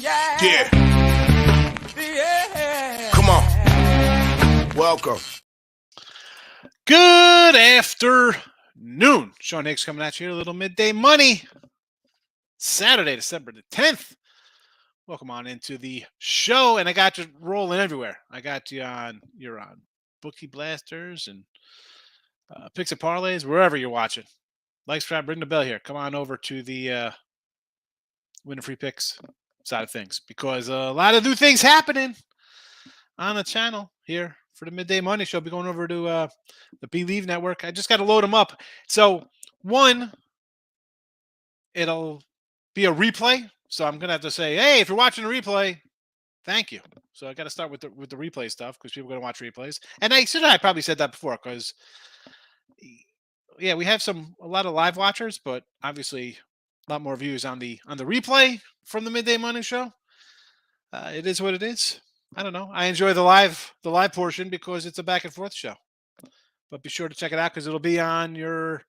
Yeah. Come on. Welcome. Good afternoon. Sean Higgs coming at you. A little midday money. Saturday, December the 10th. Welcome on into the show. And I got you rolling everywhere. I got you on, you're on Bookie Blasters and Picks and Parlays, wherever you're watching. Like, subscribe, ring the bell here. Come on over to the Winning Free Picks side of things because a lot of new things happening on the channel here for the Midday Money Show. I'll be going over to the Believe Network. I just got to load them up. So, one, it'll be a replay. So I'm going to have to say, hey, if you're watching a replay, thank you. So I got to start with the replay stuff because people are going to watch replays. And I probably said that before because, yeah, we have a lot of live watchers, but obviously a lot more views on the replay from the Midday Money Show. It is what it is. I don't know. I enjoy the live portion because it's a back and forth show. But be sure to check it out because it'll be on your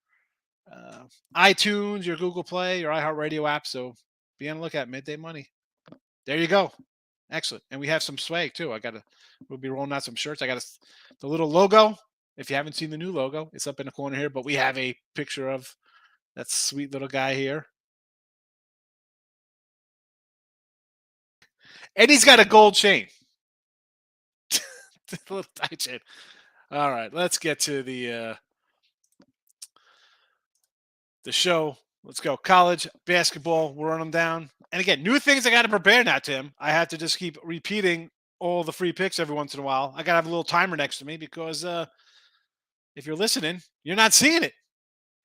iTunes, your Google Play, your iHeartRadio app. So be on the lookout. Midday Money. There you go. Excellent. And we have some swag too. We'll be rolling out some shirts. I got the little logo. If you haven't seen the new logo, it's up in the corner here. But we have a picture of that sweet little guy here. And he's got a gold chain. The little tight chain. All right, let's get to the show. Let's go. College basketball. We'll run them down. And again, new things I got to prepare now, Tim. I have to just keep repeating all the free picks every once in a while. I got to have a little timer next to me because if you're listening, you're not seeing it.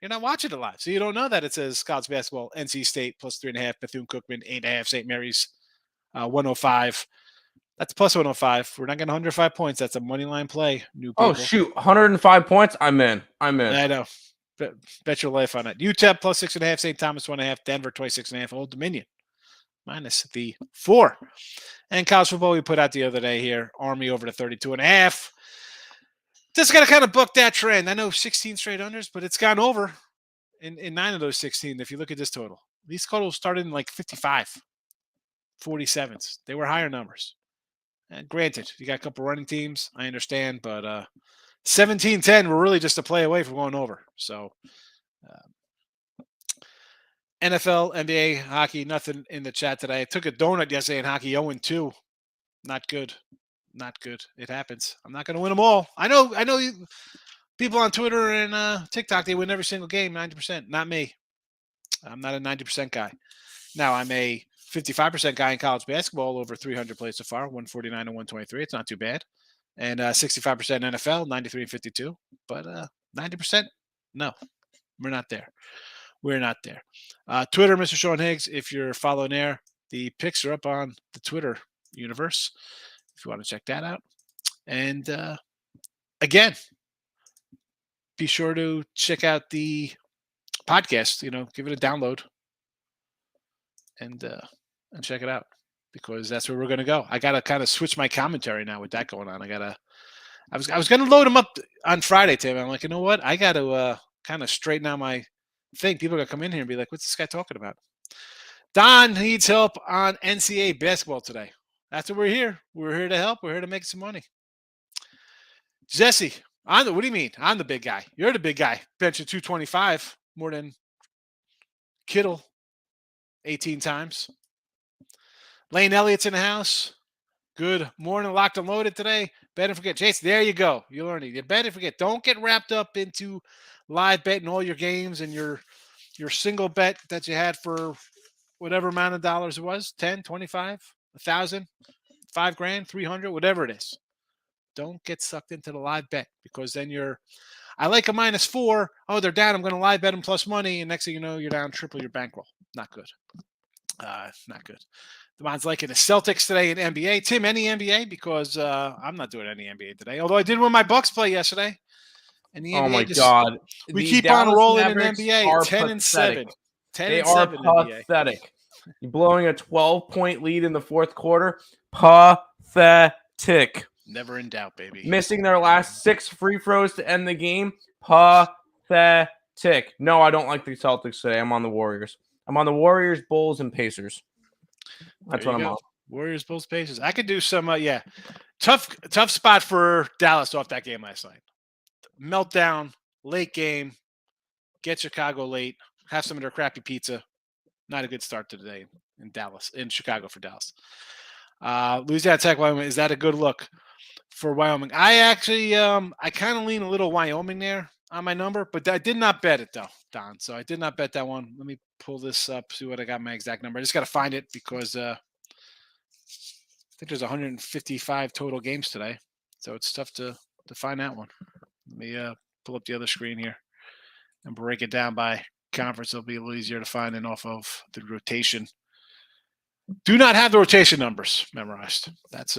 You're not watching it live. So you don't know that it says college basketball, NC State, plus 3.5, Bethune-Cookman, 8.5, St. Mary's, 105. That's plus 105. We're not getting 105 points. That's a money line play. New people. Oh, shoot. 105 points? I'm in. I know. Bet your life on it. UTEP plus 6.5, St. Thomas 1.5, Denver 26.5, Old Dominion minus the 4. And college football we put out the other day here. Army over to 32.5. Just got to kind of buck that trend. I know 16 straight unders, but it's gone over in 9 of those 16 if you look at this total. These totals started in like 55, 47s. They were higher numbers. And granted, you got a couple running teams. I understand, but 17-10, we're really just a play away from going over. So NFL, NBA, hockey, nothing in the chat today. I took a donut yesterday in hockey, 0-2. Not good. Not good. It happens. I'm not going to win them all. I know people on Twitter and TikTok, they win every single game, 90%. Not me. I'm not a 90% guy. Now, I'm a 55% guy in college basketball, over 300 plays so far, 149 and 123. It's not too bad. And 65% NFL, 93 and 52. But 90%, no, we're not there. We're not there. Twitter, Mr. Sean Higgs, if you're following there, the picks are up on the Twitter universe if you want to check that out. And again, be sure to check out the podcast, give it a download and check it out because that's where we're going to go. I got to kind of switch my commentary now with that going on. I was going to load them up on Friday, Tim. I'm like, you know what? I got to kind of straighten out my thing. People are going to come in here and be like, what's this guy talking about? Don needs help on NCAA basketball today. That's what we're here. We're here to help. We're here to make some money. Jesse, what do you mean? I'm the big guy. You're the big guy. Benching 225 more than Kittle 18 times. Lane Elliott's in the house. Good morning. Locked and loaded today. Bet and forget. Jason, there you go. You learned it. You bet and forget. Don't get wrapped up into live betting all your games and your single bet that you had for whatever amount of dollars it was, 10, 25, 1,000, $5,000, 300, whatever it is. Don't get sucked into the live bet because then I like a -4. Oh, they're down. I'm going to live bet them plus money. And next thing you know, you're down triple your bankroll. Not good. Not good. The man's liking the Celtics today in NBA. Tim, any NBA? Because I'm not doing any NBA today. Although I did win my Bucks play yesterday. And the NBA my God. We keep on rolling in NBA. 10-7. 10 they and are 7 pathetic. You're blowing a 12-point lead in the fourth quarter. Pathetic. Never in doubt, baby. Missing their last 6 free throws to end the game. Pathetic. No, I don't like the Celtics today. I'm on the Warriors. I'm on the Warriors, Bulls, and Pacers. That's There what you I'm go. on. Warriors, Bulls, Pacers. I could do some. Tough spot for Dallas off that game last night. Meltdown, late game. Get Chicago late. Have some of their crappy pizza. Not a good start to the day in Chicago for Dallas. Louisiana Tech, Wyoming. Is that a good look for Wyoming? I actually, I kind of lean a little Wyoming there on my number, but I did not bet it though, Don. So I did not bet that one. Let me pull this up, see what I got my exact number. I just got to find it because I think there's 155 total games today, so it's tough to find that one. Let me pull up the other screen here and break it down by conference. It'll be a little easier to find than off of the rotation. Do not have the rotation numbers memorized. That's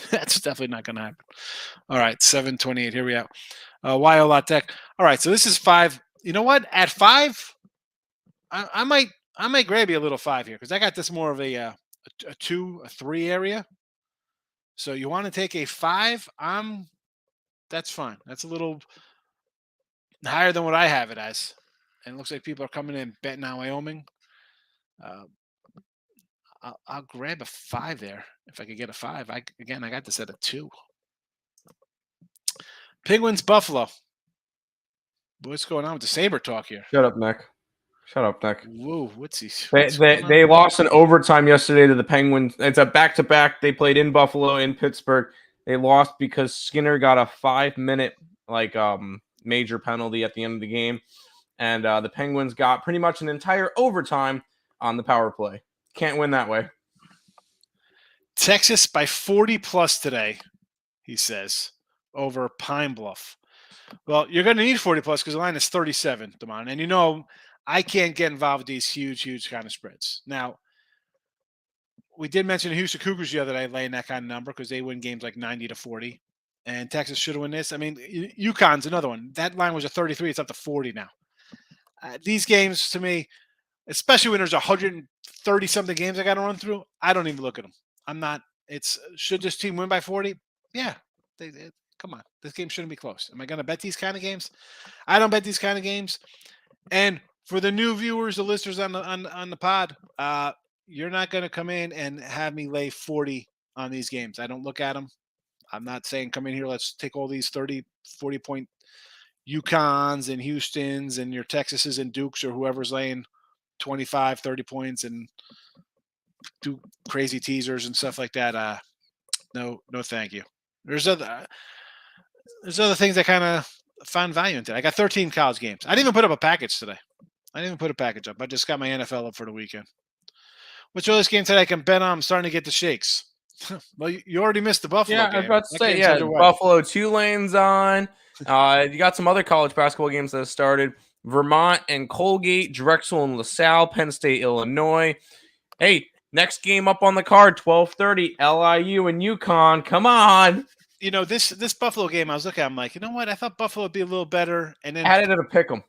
that's definitely not going to happen. All right, 728. Here we are. Wyola Tech. All right, so this is 5. You know what? At 5, I might grab you a little 5 here because I got this more of a 2, a 3 area. So you want to take a 5? That's fine. That's a little higher than what I have it as. And it looks like people are coming in betting on Wyoming. I'll grab a 5 there if I could get a 5. I got this at a 2. Penguins, Buffalo. What's going on with the Saber talk here? Shut up, Nick. Whoa, what's he? They lost in overtime yesterday to the Penguins. It's a back-to-back. They played in Buffalo, in Pittsburgh. They lost because Skinner got a 5-minute major penalty at the end of the game, and the Penguins got pretty much an entire overtime on the power play. Can't win that way. Texas by 40 plus today, he says, over Pine Bluff. Well, you're going to need 40 plus because the line is 37, Damon. And you know, I can't get involved with these huge kind of spreads. Now, we did mention the Houston Cougars the other day laying that kind of number because they win games like 90-40. And Texas should win this. I mean, UConn's another one. That line was a 33. It's up to 40 now. These games, to me, especially when there's 130-something games I got to run through, I don't even look at them. I'm not. Should this team win by 40? Yeah. Come on. This game shouldn't be close. Am I going to bet these kind of games? I don't bet these kind of games. And for the new viewers, the listeners on the pod, you're not going to come in and have me lay 40 on these games. I don't look at them. I'm not saying come in here, let's take all these 30, 40-point UConns and Houstons and your Texases and Dukes or whoever's laying 25, 30 points and do crazy teasers and stuff like that. No, thank you. There's other things I kind of found value in today. I got 13 college games. I didn't even put up a package today. I just got my NFL up for the weekend. What's your last game today I can bet on? I'm starting to get the shakes. Well, you already missed the Buffalo game. I was about to say, Buffalo, Tulane's on. You got some other college basketball games that have started. Vermont and Colgate, Drexel and LaSalle, Penn State, Illinois. Hey, next game up on the card, 12:30, LIU and UConn. Come on. You know, this Buffalo game, I was looking at, I'm like, you know what? I thought Buffalo would be a little better. And then I had it at a pick 'em.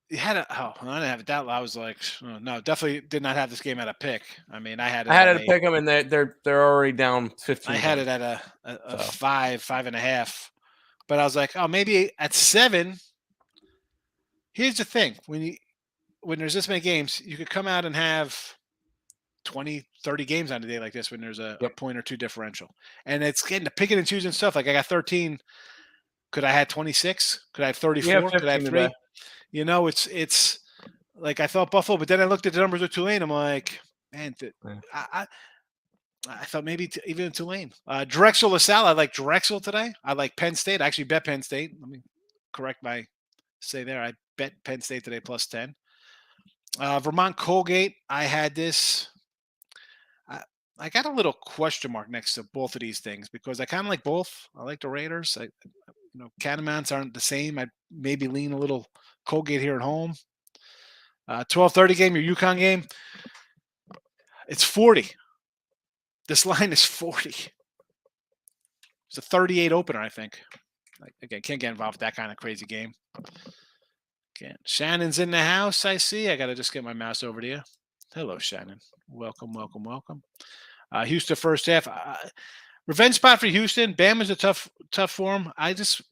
You had I didn't have it that low. I was like, oh, no, definitely did not have this game at a pick. I mean, I had it at a pick 'em, and they're already down 15. I had it at a 5.5. But I was like, oh, maybe at 7. Here's the thing: when there's this many games, you could come out and have 20, 30 games on a day like this when there's a point or two differential, and it's getting to picking and choosing stuff. Like I got 13. Could I have 26? Could I have 34? Could I have 3? Today. You know, it's like I thought Buffalo, but then I looked at the numbers of Tulane. I'm like, man, I thought maybe even Tulane. Drexel, LaSalle. I like Drexel today. I like Penn State. I actually bet Penn State. Let me correct my say there. I bet Penn State today plus 10. Vermont, Colgate. I had this. I got a little question mark next to both of these things because I kind of like both. I like the Raiders. Catamounts aren't the same. I maybe lean a little Colgate here at home. 12:30 game, your UConn game. It's 40. This line is 40. It's a 38 opener, I think. Again, can't get involved with that kind of crazy game. Okay. Shannon's in the house, I see. I got to just get my mouse over to you. Hello, Shannon. Welcome. Houston first half. Revenge spot for Houston. Bama's a tough form. This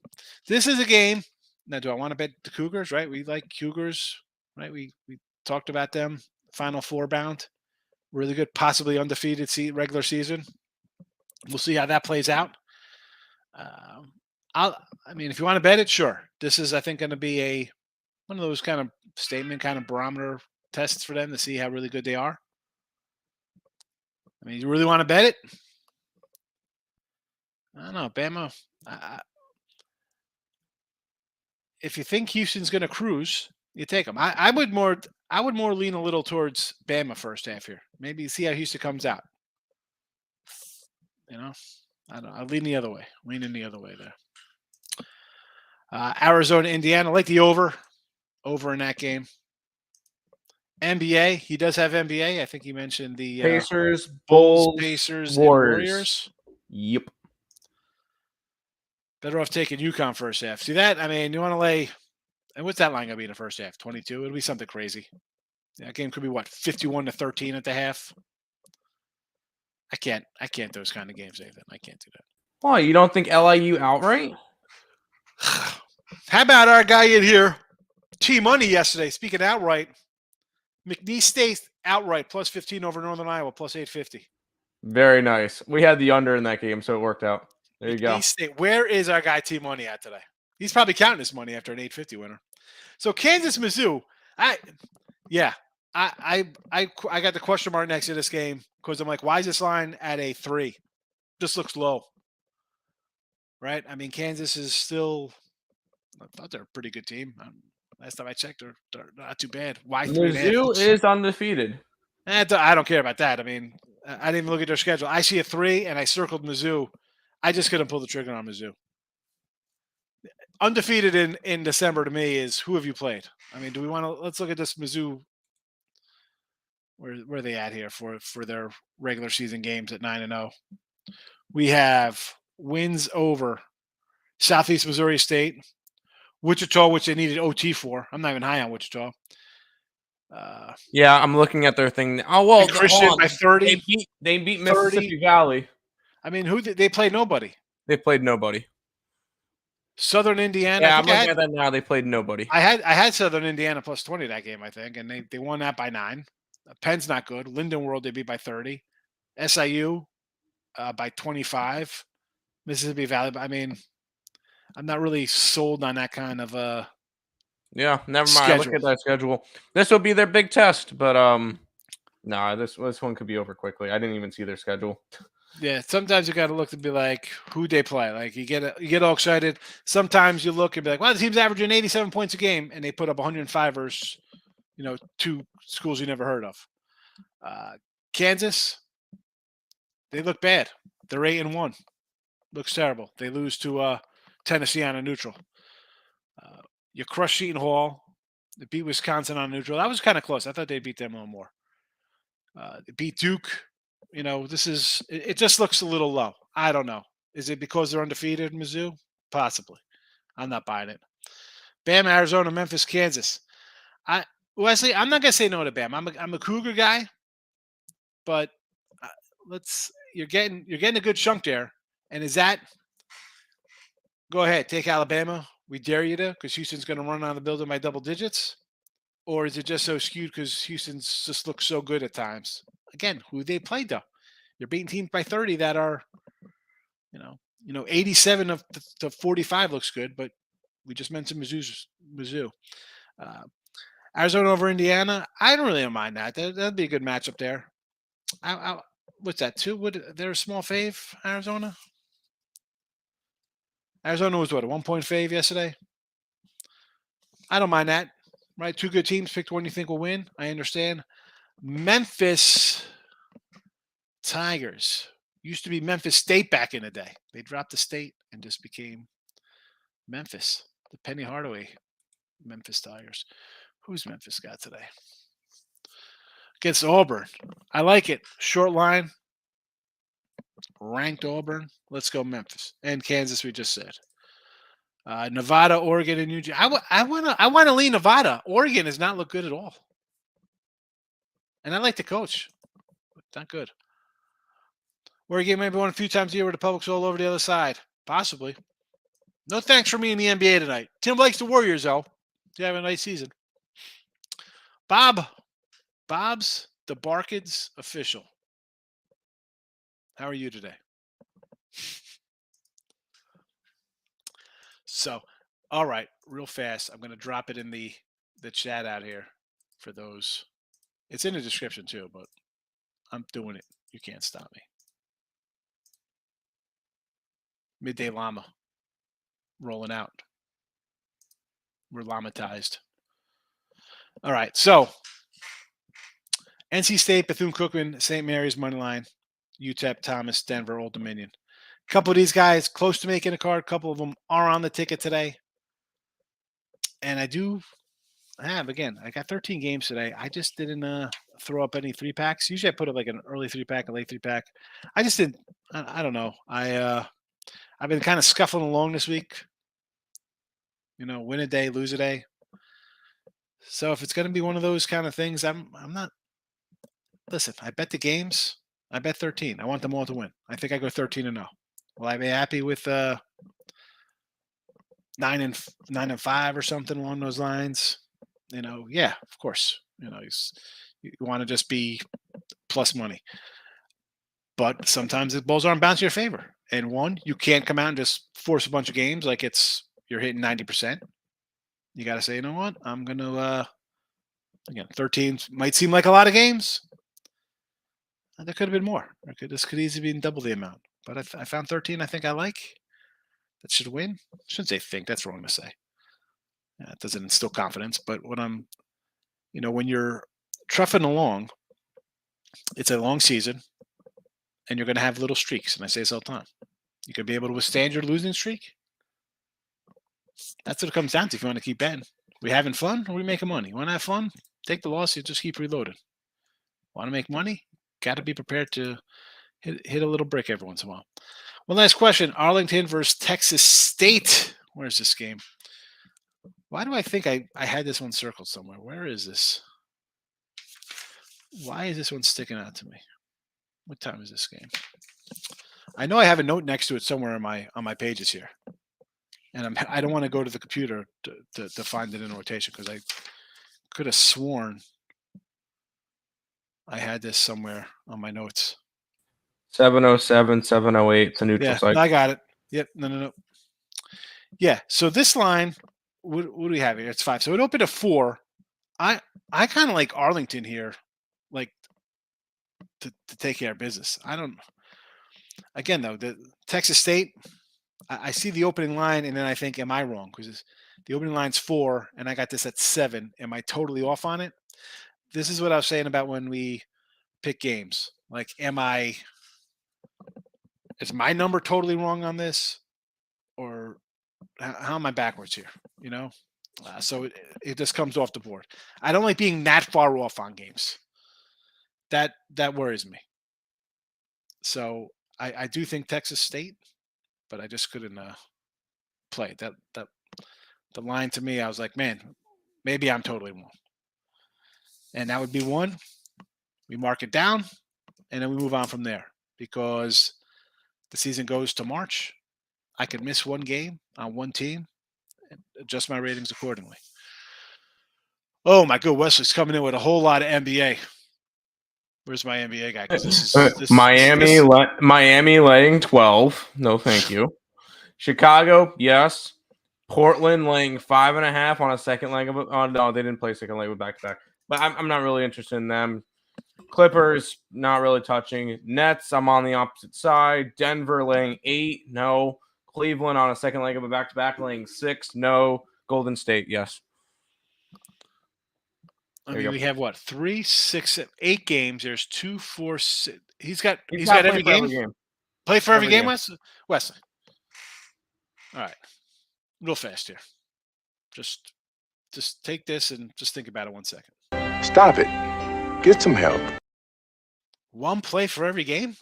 is a game. Now, do I want to bet the Cougars, right? We like Cougars, right? We talked about them. Final Four bound. Really good, possibly undefeated regular season. We'll see how that plays out. I mean, if you want to bet it, sure. This is, I think, going to be one of those kind of statement, kind of barometer tests for them to see how really good they are. I mean, you really want to bet it? I don't know, Bama. If you think Houston's going to cruise, you take them. I would more lean a little towards Bama first half here. Maybe see how Houston comes out. You know, I don't. I lean the other way. Leaning the other way there. Arizona, Indiana. I like the over in that game. NBA. He does have NBA. I think he mentioned the Pacers, Bulls, Bulls, Pacers, Warriors. and Warriors. Yep. Better off taking UConn first half. See that? I mean, you want to lay. And what's that line going to be in the first half? 22? It'll be something crazy. That game could be, 51-13 at the half? I can't those kind of games, Nathan. I can't do that. Why? You don't think LIU outright? How about our guy in here? T-Money yesterday. Speaking outright. McNeese State outright, plus 15 over Northern Iowa, plus 850. Very nice. We had the under in that game, so it worked out. There you go. State. Where is our guy T-Money at today? He's probably counting his money after an 850 winner. So Kansas, Mizzou. I got the question mark next to this game because I'm like, why is this line at a 3? Just looks low, right? I mean, Kansas is still. I thought they're a pretty good team. Last time I checked, they're not too bad. Why 3.5? Mizzou is undefeated. I don't care about that. I mean, I didn't even look at their schedule. I see a 3, and I circled Mizzou. I just couldn't pull the trigger on Mizzou. Undefeated in December to me is who have you played? I mean, do we want to let's look at this Mizzou? Where are they at here for their regular season games at 9-0? We have wins over Southeast Missouri State, Wichita, which they needed OT for. I'm not even high on Wichita. Yeah, I'm looking at their thing. Oh well, Christian by 30. They beat Mississippi Valley. I mean, who did they play? Nobody. They played nobody. Southern Indiana. Yeah, I'm looking at that now. They played nobody. I had Southern Indiana plus 20 that game, I think, and they won that by 9. Penn's not good. Linden World they beat by 30. SIU by 25. Mississippi Valley. I mean, I'm not really sold on that kind of yeah, never mind. Schedule. Look at that schedule. This will be their big test, but nah, this one could be over quickly. I didn't even see their schedule. Yeah, sometimes you got to look and be like, who they play. Like you get all excited. Sometimes you look and be like, well, the team's averaging 87 points a game, and they put up 105 versus, 2 schools you never heard of. Kansas, they look bad. They're 8-1. Looks terrible. They lose to Tennessee on a neutral. You crush Seton Hall. They beat Wisconsin on a neutral. That was kind of close. I thought they'd beat them a little more. They beat Duke. It just looks a little low. I don't know. Is it because they're undefeated in Mizzou? Possibly. I'm not buying it. Bama, Arizona, Memphis, Kansas. Wesley, I'm not gonna say no to Bama. I'm a Cougar guy, but you're getting a good chunk there. And is that? Go ahead, take Alabama. We dare you to, because Houston's going to run on the building by double digits, or is it just so skewed because Houston's just looks so good at times? Again, who they played though? You're beating teams by 30 that are, 87 of the 45 looks good, but we just mentioned Mizzou. Arizona over Indiana. I don't really mind that. That'd be a good matchup there. What's that? 2? They're a small fave, Arizona? Arizona was what, a 1-point fave yesterday? I don't mind that. Right? 2 good teams. Pick one you think will win. I understand. Memphis Tigers. Used to be Memphis State back in the day. They dropped the state and just became Memphis. The Penny Hardaway Memphis Tigers. Who's Memphis got today? Against Auburn. I like it. Short line. Ranked Auburn. Let's go Memphis. And Kansas, we just said. Nevada, Oregon, and New Jersey. I want to lean Nevada. Oregon does not look good at all. And I like the coach. It's not good. Oregon maybe won a few times a year with the public's all over the other side. Possibly. No thanks for me in the NBA tonight. Tim likes the Warriors, though. You have a nice season. Bob's the Barkids official. How are you today? So, all right, real fast. I'm going to drop it in the chat out here for those. It's in the description too, but I'm doing it. You can't stop me. Midday Llama rolling out. We're llamatized. All right, so NC State, Bethune-Cookman, St. Mary's moneyline, UTEP, Thomas, Denver, Old Dominion. A couple of these guys close to making a card. A couple of them are on the ticket today. And I got 13 games today. I just didn't throw up any 3-packs. Usually I put up like an early 3-pack, a late 3-pack. I just didn't. I don't know. I've been kind of scuffling along this week. Win a day, lose a day. So if it's going to be one of those kind of things, I'm not. Listen, I bet the games. I bet 13. I want them all to win. I think I go 13-0. Will I be happy with 9-5 or something along those lines? Yeah, of course. You want to just be plus money. But sometimes the balls aren't bouncing your favor. And one, you can't come out and just force a bunch of games like you're hitting 90%. You got to say, you know what? I'm going to, again, 13 might seem like a lot of games. There could have been more. This could easily be double the amount. But I found 13 I think I like. That should win. I shouldn't say think. That's wrong to say. It doesn't instill confidence. But when you're truffing along, it's a long season, and you're going to have little streaks. And I say this all the time. You could be able to withstand your losing streak. That's what it comes down to if you want to keep betting. We having fun or we making money? You want to have fun? Take the loss. You just keep reloading. Want to make money? Got to be prepared to hit a little brick every once in a while. One last question. Arlington versus Texas State. Where's this game? Why do I think I had this one circled somewhere? Where is this? Why is this one sticking out to me? What time is this game? I know I have a note next to it somewhere on my pages here. And I don't want to go to the computer to find it in rotation because I could have sworn I had this somewhere on my notes. 707, 708. It's a neutral site. I got it. Yep. No. Yeah. So this line, what do we have here? It's 5. So it opened at 4. I kind of like Arlington here, like to take care of business. I don't. Again, though, the Texas State, I see the opening line, and then I think, am I wrong? Because the opening line's 4, and I got this at 7. Am I totally off on it? This is what I was saying about when we pick games. Like, is my number totally wrong on this? Or how am I backwards here? So it just comes off the board. I don't like being that far off on games. That worries me. So I do think Texas State, but I just couldn't play that. The line to me, I was like, man, maybe I'm totally wrong. And that would be 1. We mark it down, and then we move on from there because the season goes to March. I could miss one game on one team and adjust my ratings accordingly. Oh, my good. Wesley's coming in with a whole lot of NBA. Where's my NBA guy? This Miami laying 12. No, thank you. Chicago, yes. Portland laying 5.5 on a second leg of it. Oh no, they didn't play second leg with back-to-back. But I'm not really interested in them. Clippers, not really touching. Nets, I'm on the opposite side. Denver laying 8, no. Cleveland on a second leg of a back-to-back laying 6, no. Golden State, yes. We have what? 3, 6, 8 games. There's 2, 4, 6. He's got every game. Play for every game, Wesley. All right. Real fast here. Just take this and just think about it 1 second. Stop it. Get some help. 1 play for every game?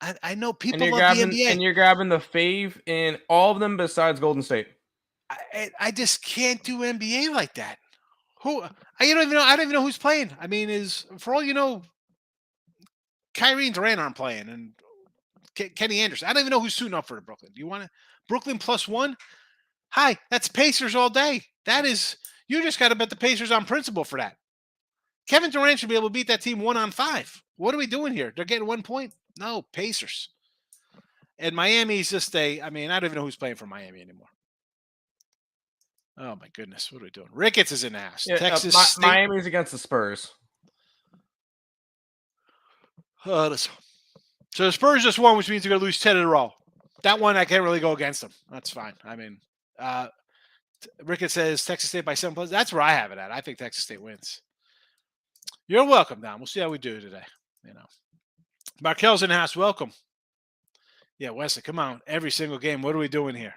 I know people love the NBA. And you're grabbing the fave in all of them besides Golden State. I just can't do NBA like that. I don't even know who's playing. I mean, for all you know, Kyrie and Durant aren't playing, and Kenny Anderson. I don't even know who's suiting up for Brooklyn. Do you want Brooklyn +1? Hi, that's Pacers all day. That is, You just got to bet the Pacers on principle for that. Kevin Durant should be able to beat that team 1-on-5. What are we doing here? They're getting 1 point? No, Pacers. And Miami's just I don't even know who's playing for Miami anymore. Oh, my goodness. What are we doing? Ricketts is in the house. Yeah, Texas State. Miami's against the Spurs. So the Spurs just won, which means they're going to lose 10 in a row. That one, I can't really go against them. That's fine. Ricketts says Texas State by 7 points. That's where I have it at. I think Texas State wins. You're welcome, Don. We'll see how we do today. Markel's in the house. Welcome. Yeah, Wesley, come on. Every single game. What are we doing here?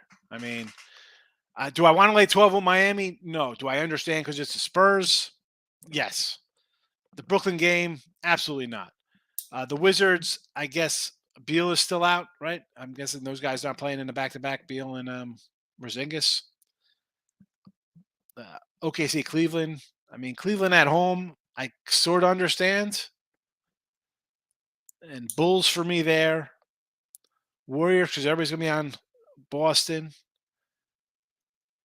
Do I want to lay 12 with Miami? No. Do I understand because it's the Spurs? Yes. The Brooklyn game? Absolutely not. The Wizards, I guess Beal is still out, right? I'm guessing those guys aren't playing in the back-to-back, Beal and Porzingis. OKC, Cleveland. Cleveland at home, I sort of understand. And Bulls for me there. Warriors, because everybody's going to be on Boston.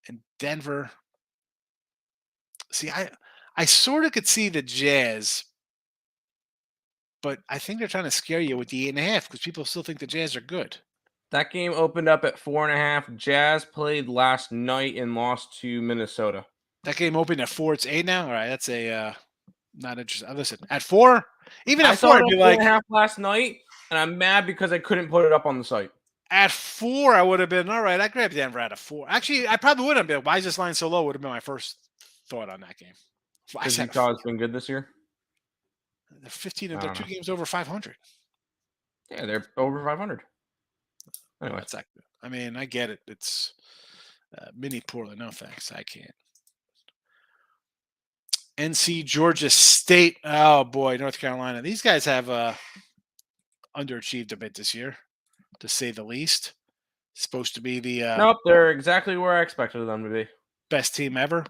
And Denver. See, I sort of could see the Jazz, but I think they're trying to scare you with the 8.5 because people still think the Jazz are good. That game opened up at 4.5. Jazz played last night and lost to Minnesota. That game opened at 4. It's 8 now. All right, that's not interesting. Listen, at 4, even at 4, I'd be like 4.5 last night, and I'm mad because I couldn't put it up on the site. At 4, I would have been all right. I grabbed Denver at a 4. Actually, I probably would have been. Why is this line so low? Would have been my first thought on that game. Because Utah's been good this year. They're 15 of their 2 games over 500. Yeah, they're over 500. Anyway, that's not good. I get it. It's mini Portland. No thanks. I can't. NC Georgia State. Oh boy, North Carolina. These guys have underachieved a bit this year, to say the least. Supposed to be the nope. They're exactly where I expected them to be. Best team ever.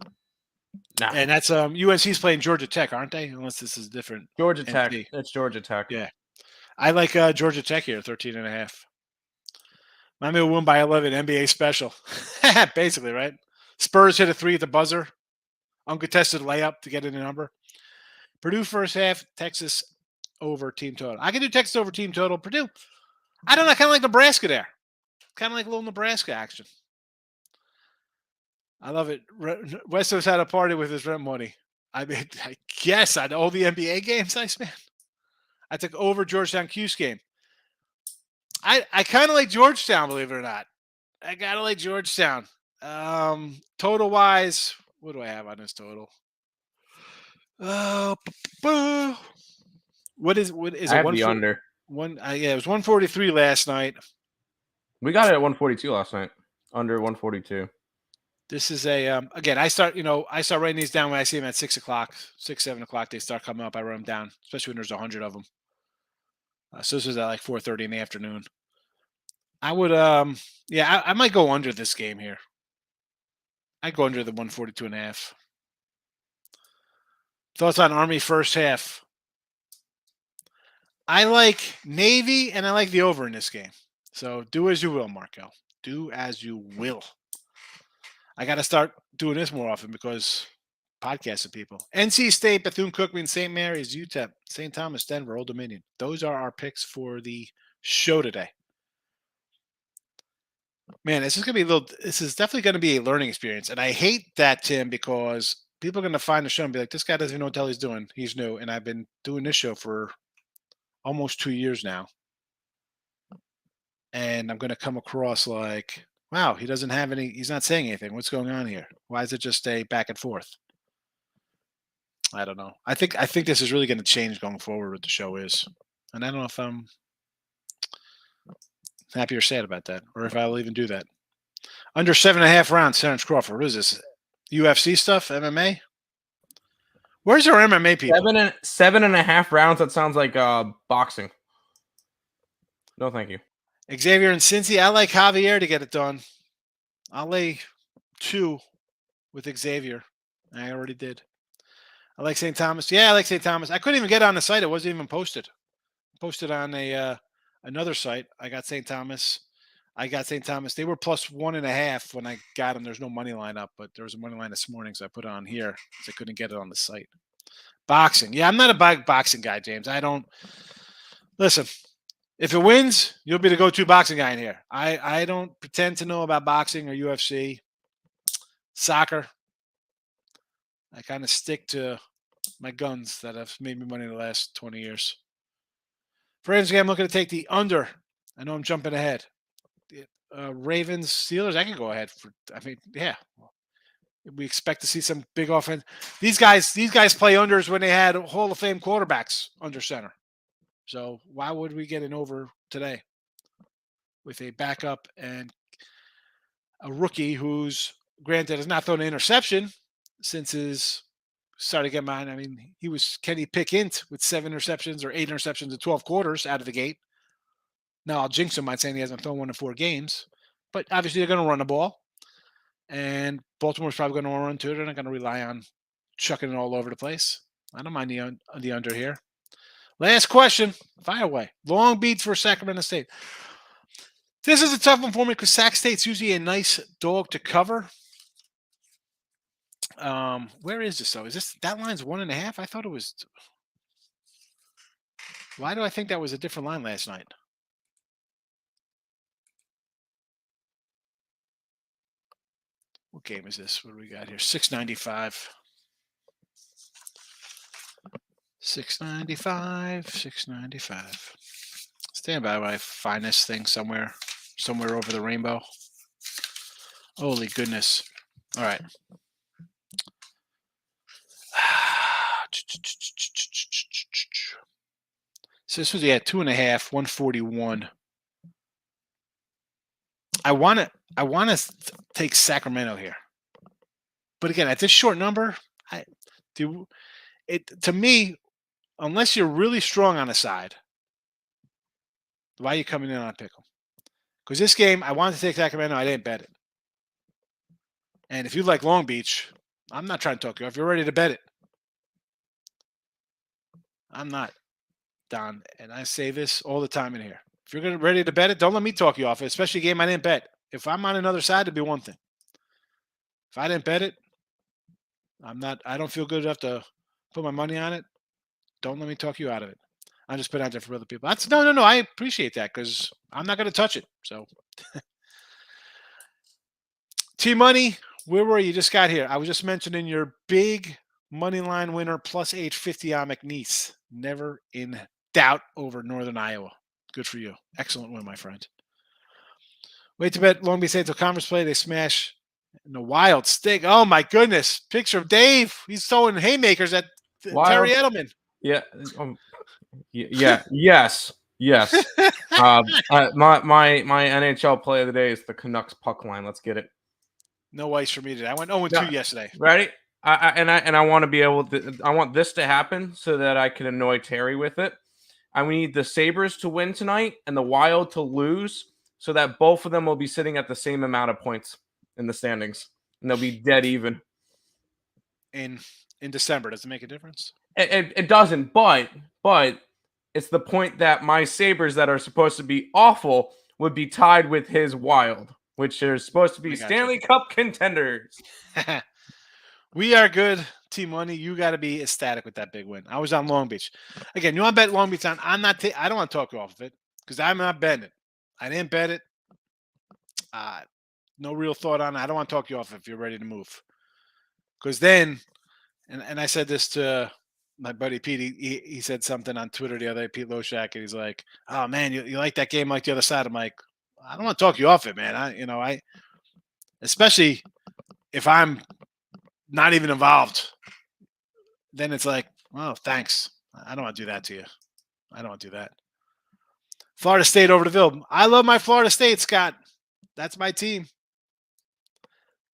Nah. And that's UNC's playing Georgia Tech, aren't they? Unless this is different. Georgia Tech. It's Georgia Tech. Yeah, I like Georgia Tech here, 13.5. Miami will win by 11. NBA special, basically, right? Spurs hit a 3 at the buzzer. Uncontested layup to get in a number. Purdue first half, Texas over team total. I can do Texas over team total. Purdue, I don't know, kind of like Nebraska there. Kind of like a little Nebraska action. I love it. Westos had a party with his rent money. I guess on all the NBA games, nice man. I took over Georgetown Cuse game. I kind of like Georgetown, believe it or not. I got to like Georgetown. Total wise, what do I have on this total? What is I have the under. It was 143 last night. We got it at 142 last night. Under 142. This is again, I start writing these down when I see them at 6 o'clock, 6, 7 o'clock. They start coming up. I write them down, especially when there's 100 of them. So this is at like 4:30 in the afternoon. I would, I might go under this game here. I'd go under the 142.5. Thoughts on Army first half? I like Navy and I like the over in this game. So do as you will, Markel. Do as you will. I got to start doing this more often because podcasting people. NC State, Bethune-Cookman, St. Mary's, UTEP, St. Thomas, Denver, Old Dominion. Those are our picks for the show today. Man, this is definitely going to be a learning experience. And I hate that, Tim, because people are going to find the show and be like, this guy doesn't even know what the hell he's doing. He's new. And I've been doing this show for almost 2 years now. And I'm going to come across like, wow, he's not saying anything. What's going on here? Why is it just a back and forth? I don't know. I think this is really going to change going forward what the show is. And I don't know if I'm happy or sad about that, or if I'll even do that. Under 7.5 rounds, Terrence Crawford. What is this? UFC stuff? MMA? Where's our MMA people? 7.5 rounds. That sounds like boxing. No, thank you. Xavier and Cincy. I like Javier to get it done. I'll lay 2 with Xavier. I already did. I like St. Thomas. Yeah, I like St. Thomas. I couldn't even get on the site. It wasn't even posted. Posted on another site. I got St. Thomas. I got St. Thomas. They were plus 1.5 when I got them. There's no money line up, but there was a money line this morning, so I put it on here because I couldn't get it on the site. Boxing. Yeah, I'm not a big boxing guy, James. I don't listen. If it wins, you'll be the go-to boxing guy in here. I don't pretend to know about boxing or UFC, soccer. I kind of stick to my guns that have made me money in the last 20 years. For instance, I'm looking to take the under. I know I'm jumping ahead. Ravens, Steelers, I can go ahead for. I mean, yeah. We expect to see some big offense. These guys play unders when they had Hall of Fame quarterbacks under center. So why would we get an over today with a backup and a rookie who's granted has not thrown an interception since his started getting mine. I mean, he was Kenny Pickett with 7 interceptions or 8 interceptions in 12 quarters out of the gate. Now I'll jinx him by saying he hasn't thrown one in 4 games, but obviously they're going to run the ball, and Baltimore's probably going to run to it. They're not going to rely on chucking it all over the place. I don't mind the under here. Last question, fire away. Long beats for Sacramento State. This is a tough one for me because Sac State's usually a nice dog to cover. Where is this though? Is this that line's 1.5? I thought it was. Why do I think that was a different line last night? What game is this? What do we got here? 695. 695. 695. Stand by while I find this thing somewhere over the rainbow. Holy goodness. All right. So this was 2.5, 141. I want to take Sacramento here, but again at this short number, to me, unless you're really strong on the side, why are you coming in on pick'em? Because this game, I wanted to take Sacramento, I didn't bet it. And if you like Long Beach, I'm not trying to talk you off. If you're ready to bet it, I'm not, Don. And I say this all the time in here. If you're ready to bet it, don't let me talk you off it, especially a game I didn't bet. If I'm on another side, it'd be one thing. If I didn't bet it, I don't feel good enough to put my money on it. Don't let me talk you out of it. I'm just putting out there for other people. No. I appreciate that because I'm not going to touch it. So, T-Money, where were you? Just got here. I was just mentioning your big money line winner plus 850 on McNeese. Never in doubt over Northern Iowa. Good for you. Excellent win, my friend. Wait to bet Long Beach State till conference play. They smash in the Wild Stick. Oh, my goodness. Picture of Dave. He's throwing haymakers at Terry Edelman. Yeah. Yes. My NHL play of the day is the Canucks puck line. Let's get it. No ice for me today. I went 0-2 yesterday. Ready? I want to be able to. I want this to happen so that I can annoy Terry with it. I need the Sabres to win tonight and the Wild to lose, so that both of them will be sitting at the same amount of points in the standings, and they'll be dead even. In December, does it make a difference? It doesn't, but it's the point that my Sabres that are supposed to be awful would be tied with his Wild, which are supposed to be Stanley Cup contenders. We are good, T-Money. You got to be ecstatic with that big win. I was on Long Beach. Again, you want to bet Long Beach on? I don't want to talk you off of it because I'm not betting it. I didn't bet it. No real thought on it. I don't want to talk you off if you're ready to move. Because then, and I said this to my buddy Pete. He said something on Twitter the other day, Pete Loshak, and he's like, "Oh man, you like that game like the other side?" I'm like, I don't want to talk you off it, man. I especially if I'm not even involved, then it's like, well, thanks. I don't want to do that to you. I don't want to do that. Florida State over to Ville. I love my Florida State, Scott. That's my team.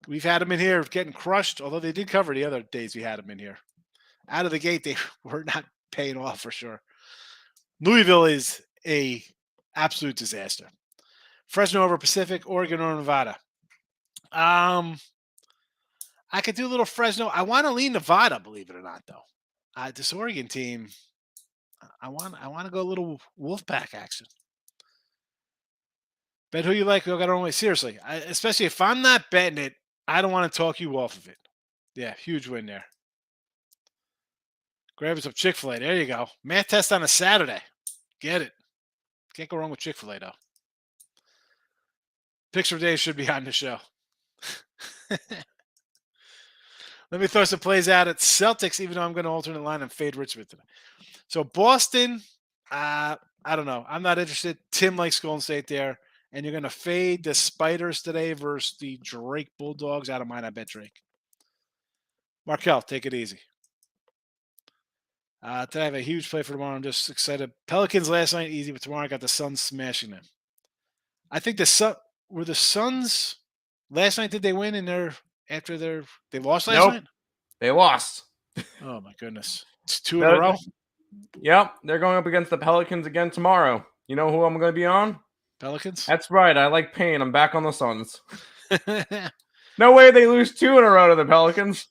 We've had them in here getting crushed, although they did cover the other days we had them in here. Out of the gate, they were not paying off for sure. Louisville is a absolute disaster. Fresno over Pacific, Oregon or Nevada. I could do a little Fresno. I want to lean Nevada, believe it or not, though. This Oregon team, I want to go a little Wolfpack action. Bet who you like. We all got our own way. Seriously, especially if I'm not betting it, I don't want to talk you off of it. Yeah, huge win there. Grab some Chick-fil-A. There you go. Math test on a Saturday. Get it. Can't go wrong with Chick-fil-A, though. Picture of the day should be on the show. Let me throw some plays out at Celtics, even though I'm going to alternate line and fade Richmond today. So Boston, I don't know. I'm not interested. Tim likes Golden State there. And you're going to fade the Spiders today versus the Drake Bulldogs. I don't mind. I bet Drake. Markel, take it easy. Today I have a huge play for tomorrow. I'm just excited. Pelicans last night, easy, but tomorrow I got the Suns smashing them. I think the Suns last night. Did they win they lost last night? They lost. Oh my goodness. It's 2 in a row. Yep. They're going up against the Pelicans again tomorrow. You know who I'm going to be on? Pelicans? That's right. I like pain. I'm back on the Suns. No way they lose 2 in a row to the Pelicans.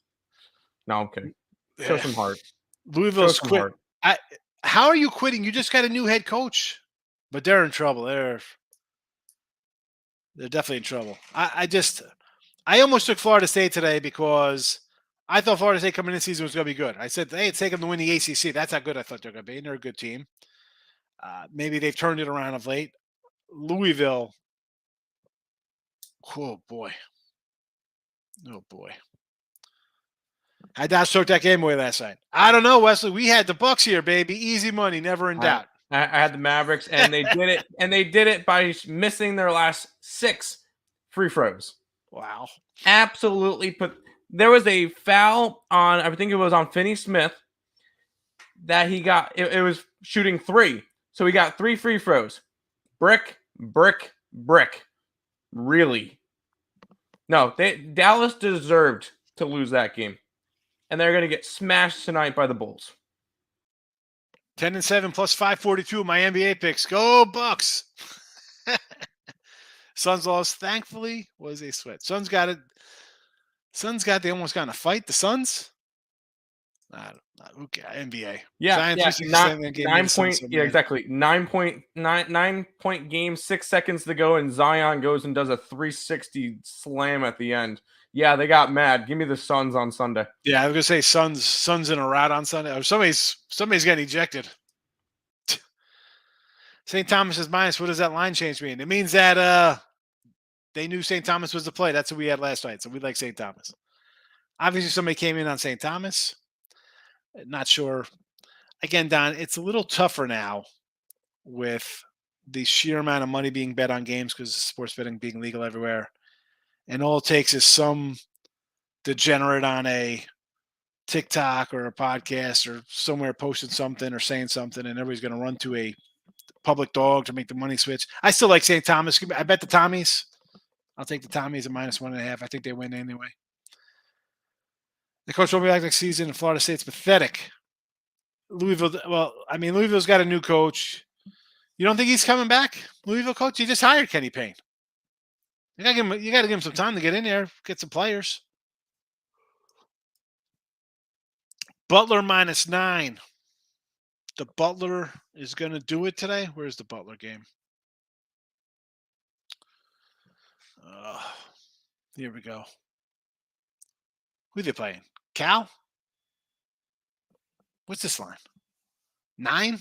No, I'm kidding. Show some heart. Louisville's quit. How are you quitting? You just got a new head coach. But they're in trouble. They're definitely in trouble. I almost took Florida State today because I thought Florida State coming in the season was going to be good. I said, hey, it's taking them to win the ACC. That's how good I thought they're going to be. And they're a good team. Maybe they've turned it around of late. Louisville. Oh, boy. Oh, boy. I not took that game away last night. I don't know, Wesley. We had the Bucks here, baby. Easy money, never in doubt. I had the Mavericks, and they did it. And they did it by missing their last 6 free throws. Wow, absolutely. There was a foul on. I think it was on Finney Smith that he got. It was shooting 3, so he got 3 free throws. Brick, brick, brick. Really? No, Dallas deserved to lose that game. And they're going to get smashed tonight by the Bulls. 10-7 plus 542 of my NBA picks. Go Bucks! Suns lost. Thankfully, was a sweat. Suns got it. They almost got in a fight. The Suns. Okay, NBA. Yeah, 9 point. Yeah, exactly. 9 point game. 6 seconds to go, and Zion goes and does a 360 slam at the end. Yeah, they got mad. Give me the Suns on Sunday. Yeah, I was gonna say Suns in a rout on Sunday. Or somebody's getting ejected. St. Thomas is minus. What does that line change mean? It means that they knew St. Thomas was the play. That's what we had last night. So we like St. Thomas. Obviously, somebody came in on St. Thomas. Not sure. Again, Don, it's a little tougher now with the sheer amount of money being bet on games because sports betting being legal everywhere. And all it takes is some degenerate on a TikTok or a podcast or somewhere posting something or saying something, and everybody's going to run to a public dog to make the money switch. I still like St. Thomas. I bet the Tommies. I'll take the Tommies at minus 1.5. I think they win anyway. The coach will be back next season, and Florida State's pathetic. Louisville's got a new coach. You don't think he's coming back? Louisville coach? You just hired Kenny Payne. You got to give him some time to get in there, get some players. Butler minus 9. The Butler is going to do it today. Where's the Butler game? Here we go. Who are they playing? Cal? What's this line? 9?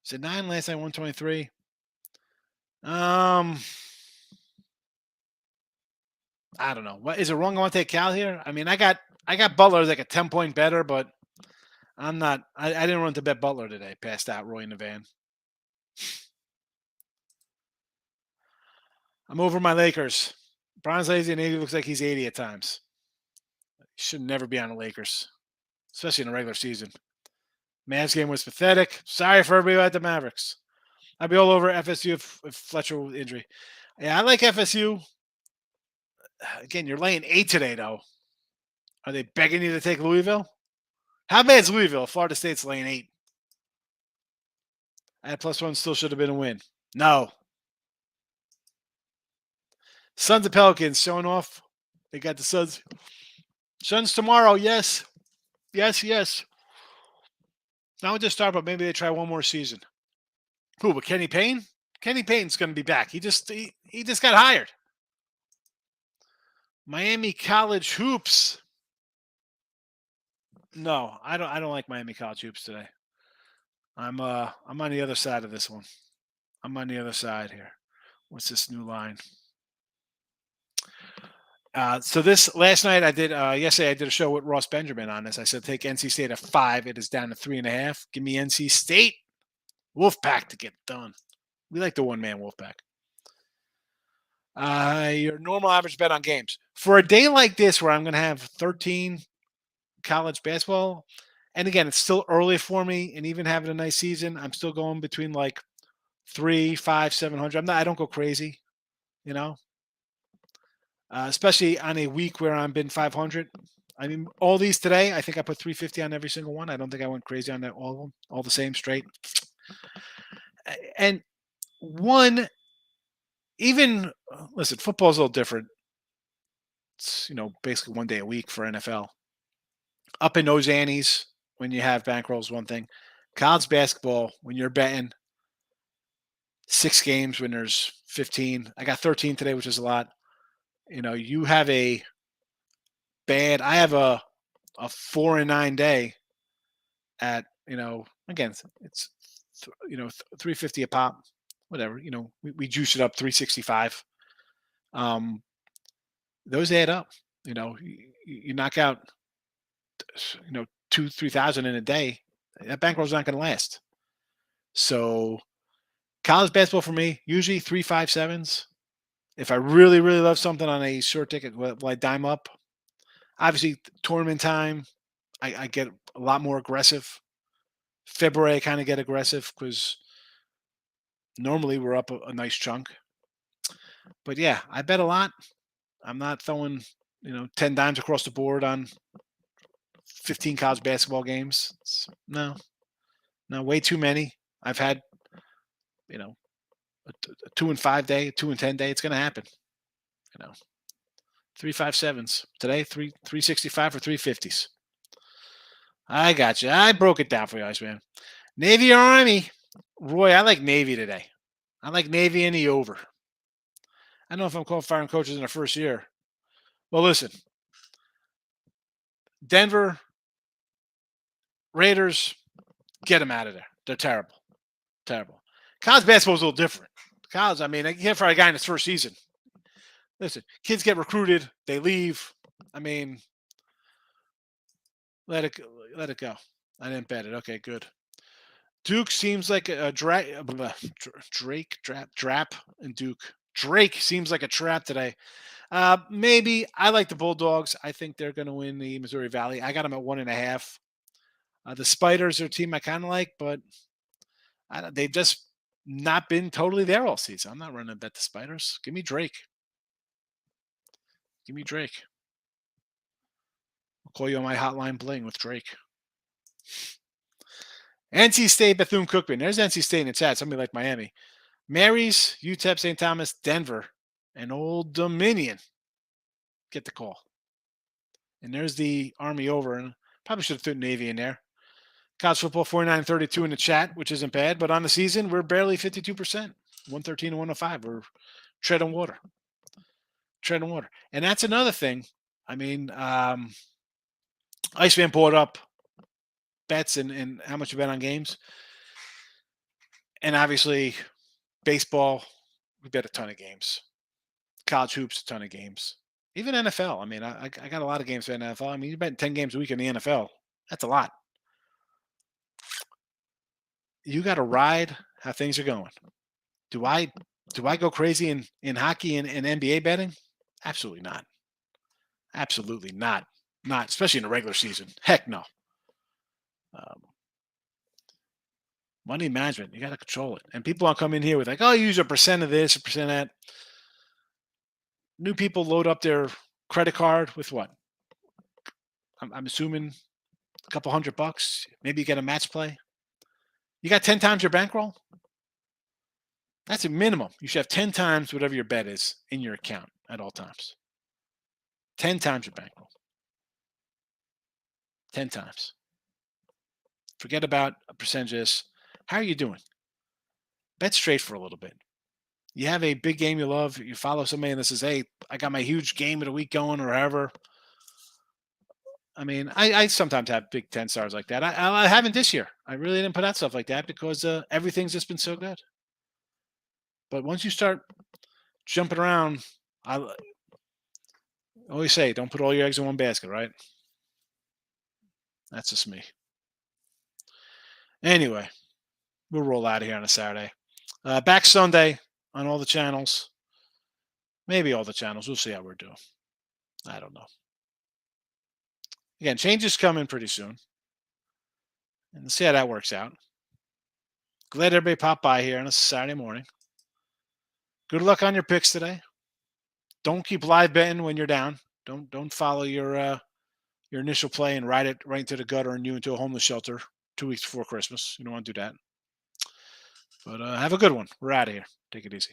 Is it 9? Last night 123. I don't know. What is it wrong? I want to take Cal here. I mean, I got Butler as like a 10-point better, but I'm not. I didn't run to bet Butler today. Passed out Roy in the van. I'm over my Lakers. Bron's lazy and he looks like he's 80 at times. He should never be on the Lakers, especially in the regular season. Mavs game was pathetic. Sorry for everybody at the Mavericks. I'd be all over FSU if Fletcher was injury. Yeah, I like FSU. Again, you're laying 8 today, though. Are they begging you to take Louisville? How bad is Louisville? Florida State's laying 8. At +1 still should have been a win. No. Suns of Pelicans showing off. They got the Suns. Suns tomorrow, yes. Yes. Not with the start, but maybe they try one more season. Who, but Kenny Payne? Kenny Payton's going to be back. He just got hired. Miami College hoops. No, I don't like Miami College hoops today. I'm on the other side of this one. I'm on the other side here. What's this new line? So this last night yesterday I did a show with Ross Benjamin on this. I said take NC State at 5. It is down to 3.5. Give me NC State Wolfpack to get done. We like the one-man Wolfpack. Your normal average bet on games for a day like this where I'm going to have 13 college basketball, and again it's still early for me, and even having a nice season, I'm still going between like 3, 5, 700. I don't go crazy, especially on a week where I'm been 500. I mean, all these today, I think I put 350 on every single one. I don't think I went crazy on that, all of them, all the same straight. And listen, football's a little different. It's, basically one day a week for NFL. Up in those antes when you have bankrolls, one thing. College basketball, when you're betting 6 games when there's 15. I got 13 today, which is a lot. You have I have a 4-9 day at, again, it's 350 a pop, whatever, we juice it up 365. Those add up. You knock out 2,000-3,000 in a day. That bankroll's not going to last. So college basketball for me, usually 3, 5, 7s. If I really, really love something on a short ticket, will I dime up? Obviously, tournament time, I get a lot more aggressive. February, I kind of get aggressive because normally we're up a nice chunk. But yeah, I bet a lot. I'm not throwing, 10 dimes across the board on 15 college basketball games. No, way too many. I've had, a 2-5 day, 2-10 day. It's going to happen. 3, 5, 7s today. 365 for 350s. I got you. I broke it down for you guys, man. Navy or Army, Roy. I like Navy today. I like Navy in the over. I don't know if I'm calling firing coaches in the first year. Well, listen, Denver Raiders, get them out of there. They're terrible. Terrible. College basketball is a little different. College, I mean, I can't fire a guy in his first season. Listen, kids get recruited. They leave. I mean, let it go. I didn't bet it. Okay, good. Duke seems like a Drake, Drap, and Duke. Drake seems like a trap today. Maybe I like the Bulldogs. I think they're going to win the Missouri Valley. I got them at 1.5. The Spiders are a team I kind of like, but they've just not been totally there all season. I'm not running to bet the Spiders. Give me Drake. Give me Drake. I'll call you on my hotline bling with Drake. NC State, Bethune-Cookman. There's NC State in the chat. Somebody like Miami. Mary's, UTEP, St. Thomas, Denver, and Old Dominion get the call. And there's the Army over. And probably should have threw Navy in there. College football 49-32 in the chat, which isn't bad. But on the season, we're barely 52%. 113 to 105. We're treading water. Treading water. And that's another thing. I mean, Iceman brought up bets and how much you bet on games. And obviously, baseball, we bet a ton of games. College hoops, a ton of games. Even NFL. I mean, I got a lot of games for NFL. I mean, you bet 10 games a week in the NFL. That's a lot. You got to ride how things are going. Do I go crazy in hockey and NBA betting? Absolutely not. Absolutely not. Not, especially in the regular season. Heck no. Money management, you got to control it. And people aren't coming in here with like, oh, use a percent of this, a percent of that. New people load up their credit card with what? I'm assuming a couple $100. Maybe you get a match play. You got 10 times your bankroll? That's a minimum. You should have 10 times whatever your bet is in your account at all times. 10 times your bankroll. 10 times. Forget about a percentages. How are you doing? Bet straight for a little bit. You have a big game you love. You follow somebody and this is, hey, I got my huge game of the week going or whatever. I mean, I sometimes have big 10 stars like that. I haven't this year. I really didn't put out stuff like that because everything's just been so good. But once you start jumping around, I always say, don't put all your eggs in one basket, right? That's just me. Anyway, we'll roll out of here on a Saturday. Back Sunday on all the channels. Maybe all the channels. We'll see how we're doing. I don't know. Again, changes coming pretty soon. And let's see how that works out. Glad everybody popped by here on a Saturday morning. Good luck on your picks today. Don't keep live betting when you're down. Don't follow your initial play and ride it right into the gutter and you into a homeless shelter 2 weeks before Christmas. You don't want to do that. But have a good one. We're out of here. Take it easy.